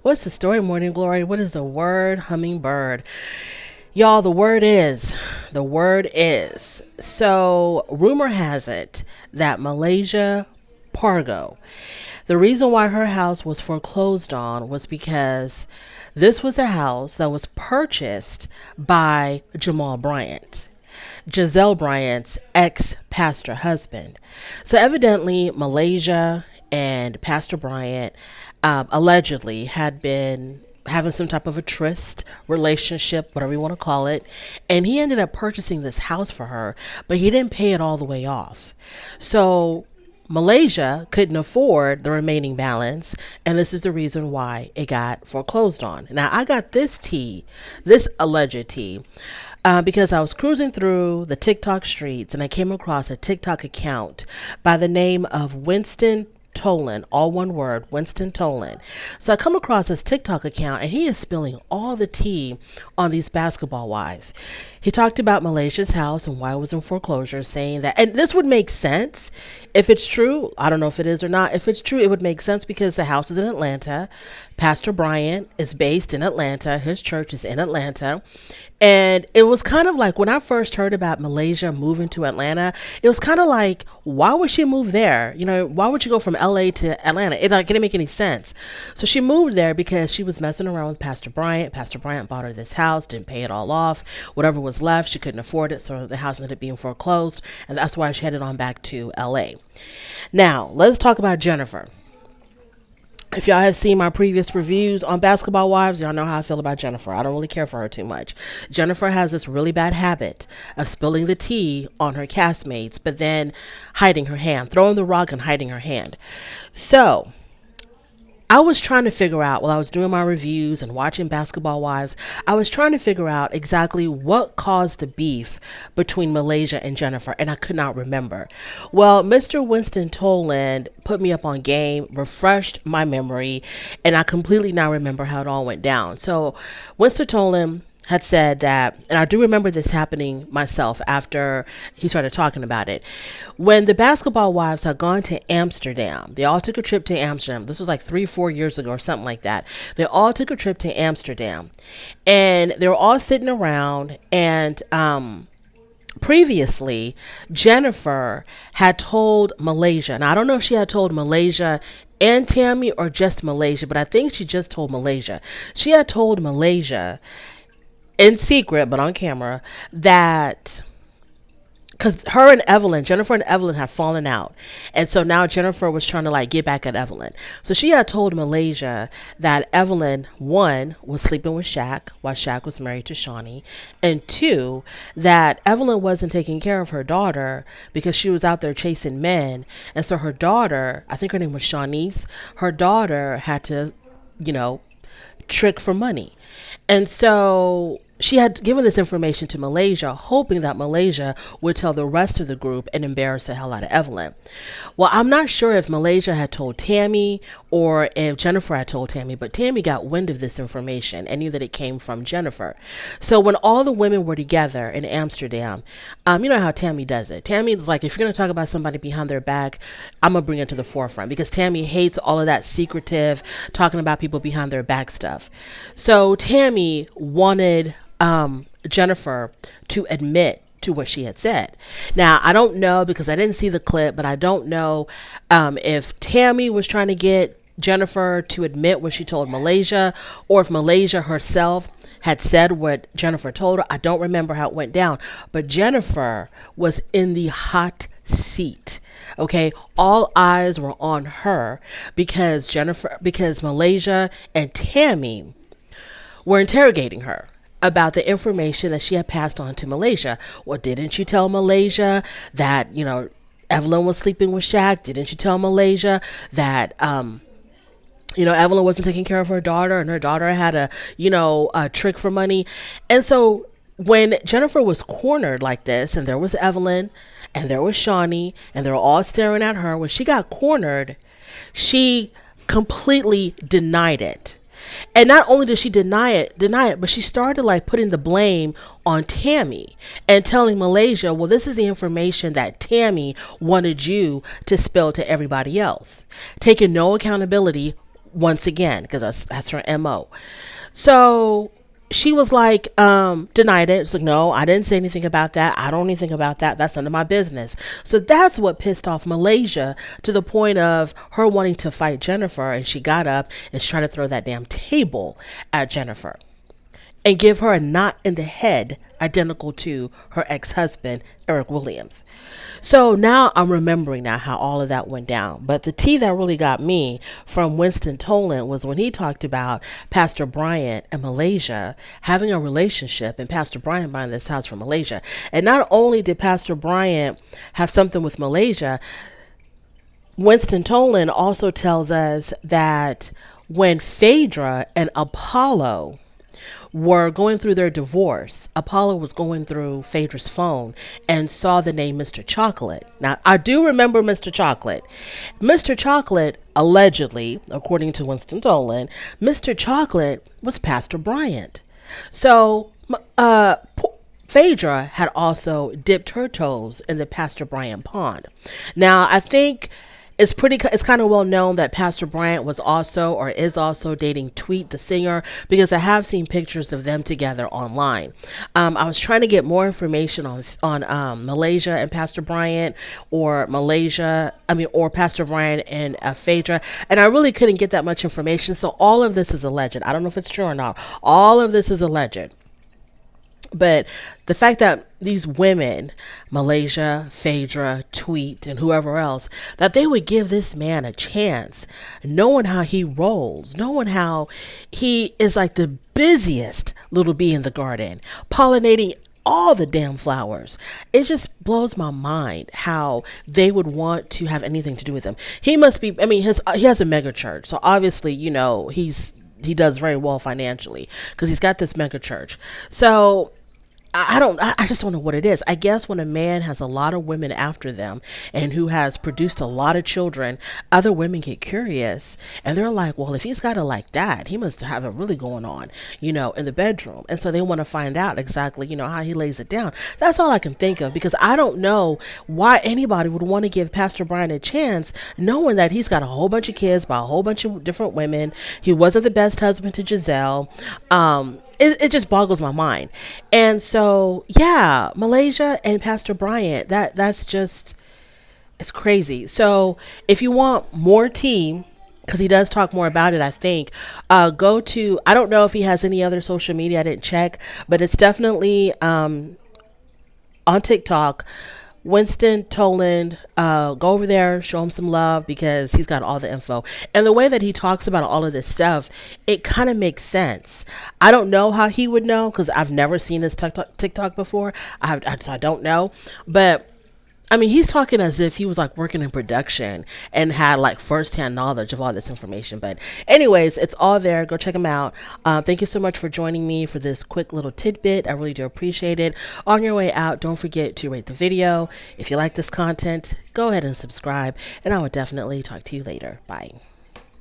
What's the story, Morning Glory? What is the word, hummingbird? Y'all, the word is. So, rumor has it that Malaysia Pargo, the reason why her house was foreclosed on was because this was a house that was purchased by Jamal Bryant, Giselle Bryant's ex pastor husband. So, evidently, Malaysia and Pastor Bryant allegedly had been having some type of a tryst relationship, whatever you want to call it. And he ended up purchasing this house for her, but he didn't pay it all the way off. So Malaysia couldn't afford the remaining balance, and this is the reason why it got foreclosed on. Now, I got this alleged tea, because I was cruising through the TikTok streets and I came across a TikTok account by the name of Winston Tolan, all one word, Winston Tolan. So I come across this TikTok account and he is spilling all the tea on these basketball wives. He talked about Malaysia's house and why it was in foreclosure, saying that, and this would make sense if it's true. I don't know if it is or not. If it's true, it would make sense because the house is in Atlanta. Pastor Bryant is based in Atlanta. His church is in Atlanta. And it was kind of like when I first heard about Malaysia moving to Atlanta, it was kind of like, why would she move there? Why would you go from LA to Atlanta? It didn't make any sense. So she moved there because she was messing around with Pastor Bryant. Pastor Bryant bought her this house, didn't pay it all off. Whatever was left, she couldn't afford it. So the house ended up being foreclosed. And that's why she headed on back to LA. Now, let's talk about Jennifer. If y'all have seen my previous reviews on Basketball Wives, y'all know how I feel about Jennifer. I don't really care for her too much. Jennifer has this really bad habit of spilling the tea on her castmates, but then hiding her hand, throwing the rock and hiding her hand. So I was trying to figure out, while I was doing my reviews and watching Basketball Wives, I was trying to figure out exactly what caused the beef between Malaysia and Jennifer, and I could not remember. Well, Mr. Winston Toland put me up on game, refreshed my memory, and I completely now remember how it all went down. So Winston Toland had said that, and I do remember this happening myself after he started talking about it. When the Basketball Wives had gone to Amsterdam, they all took a trip to Amsterdam. This was like 3-4 years ago or something like that. They all took a trip to Amsterdam and they were all sitting around, and previously Jennifer had told Malaysia, and I don't know if she had told Malaysia and Tammy or just Malaysia, but I think she just told Malaysia. She had told Malaysia in secret, but on camera, that because Jennifer and Evelyn had fallen out. And so now Jennifer was trying to like get back at Evelyn. So she had told Malaysia that Evelyn, one, was sleeping with Shaq while Shaq was married to Shawnee. And two, that Evelyn wasn't taking care of her daughter because she was out there chasing men. And so her daughter, I think her name was Shawnee's, her daughter had to, trick for money. And so she had given this information to Malaysia, hoping that Malaysia would tell the rest of the group and embarrass the hell out of Evelyn. Well, I'm not sure if Malaysia had told Tammy or if Jennifer had told Tammy, but Tammy got wind of this information and knew that it came from Jennifer. So when all the women were together in Amsterdam, you know how Tammy does it. Tammy's like, if you're going to talk about somebody behind their back, I'm going to bring it to the forefront, because Tammy hates all of that secretive, talking about people behind their back stuff. So Tammy wanted Jennifer to admit to what she had said. Now, I don't know, because I didn't see the clip, but I don't know if Tammy was trying to get Jennifer to admit what she told Malaysia, or if Malaysia herself had said what Jennifer told her. I don't remember how it went down, but Jennifer was in the hot seat. Okay, all eyes were on her because Malaysia and Tammy were interrogating her about the information that she had passed on to Malaysia. Well, didn't you tell Malaysia that, Evelyn was sleeping with Shaq? Didn't you tell Malaysia that, Evelyn wasn't taking care of her daughter and her daughter had a trick for money? And so when Jennifer was cornered like this, and there was Evelyn and there was Shawnee and they were all staring at her, when she got cornered, she completely denied it. And not only did she deny it, but she started like putting the blame on Tammy and telling Malaysia, well, this is the information that Tammy wanted you to spill to everybody else, taking no accountability once again, because that's her MO. So she was like, denied it. It's like, no, I didn't say anything about that. I don't know anything about that. That's none of my business. So that's what pissed off Malaysia to the point of her wanting to fight Jennifer. And she got up and she tried to throw that damn table at Jennifer and give her a knot in the head identical to her ex-husband, Eric Williams. So now I'm remembering now how all of that went down. But the tea that really got me from Winston Toland was when he talked about Pastor Bryant and Malaysia having a relationship and Pastor Bryant buying this house from Malaysia. And not only did Pastor Bryant have something with Malaysia, Winston Toland also tells us that when Phaedra and Apollo were going through their divorce, Apollo was going through Phaedra's phone and saw the name Mr. Chocolate. Now, I do remember Mr. Chocolate. Mr. Chocolate, allegedly, according to Winston Toland, Mr. Chocolate was Pastor Bryant. So, Phaedra had also dipped her toes in the Pastor Bryant pond. Now, I think it's kind of well known that Pastor Bryant was also or is also dating Tweet the singer, because I have seen pictures of them together online. I was trying to get more information on Malaysia and Pastor Bryant, or Pastor Bryant and Phaedra, and I really couldn't get that much information. So all of this is alleged. I don't know if it's true or not. All of this is alleged. But the fact that these women, Malaysia, Phaedra, Tweet, and whoever else, that they would give this man a chance, knowing how he rolls, knowing how he is like the busiest little bee in the garden, pollinating all the damn flowers. It just blows my mind how they would want to have anything to do with him. He must be, he has a mega church. So obviously, he does very well financially because he's got this mega church. So I just don't know what it is. I guess when a man has a lot of women after them and who has produced a lot of children, other women get curious and they're like, well, if he's got it like that, he must have it really going on, in the bedroom. And so they want to find out exactly, how he lays it down. That's all I can think of, because I don't know why anybody would want to give Pastor Brian a chance, knowing that he's got a whole bunch of kids by a whole bunch of different women. He wasn't the best husband to Giselle. It just boggles my mind. And so, yeah, Malaysia and Pastor Bryant, that's just, it's crazy. So if you want more tea, because he does talk more about it, I think, go to, I don't know if he has any other social media, I didn't check, but it's definitely on TikTok. Winston Toland, go over there, show him some love, because he's got all the info. And the way that he talks about all of this stuff, it kind of makes sense. I don't know how he would know, because I've never seen his TikTok before. So I don't know. But he's talking as if he was like working in production and had like firsthand knowledge of all this information. But anyways, it's all there. Go check him out. Thank you so much for joining me for this quick little tidbit. I really do appreciate it. On your way out, don't forget to rate the video. If you like this content, go ahead and subscribe, and I will definitely talk to you later. Bye.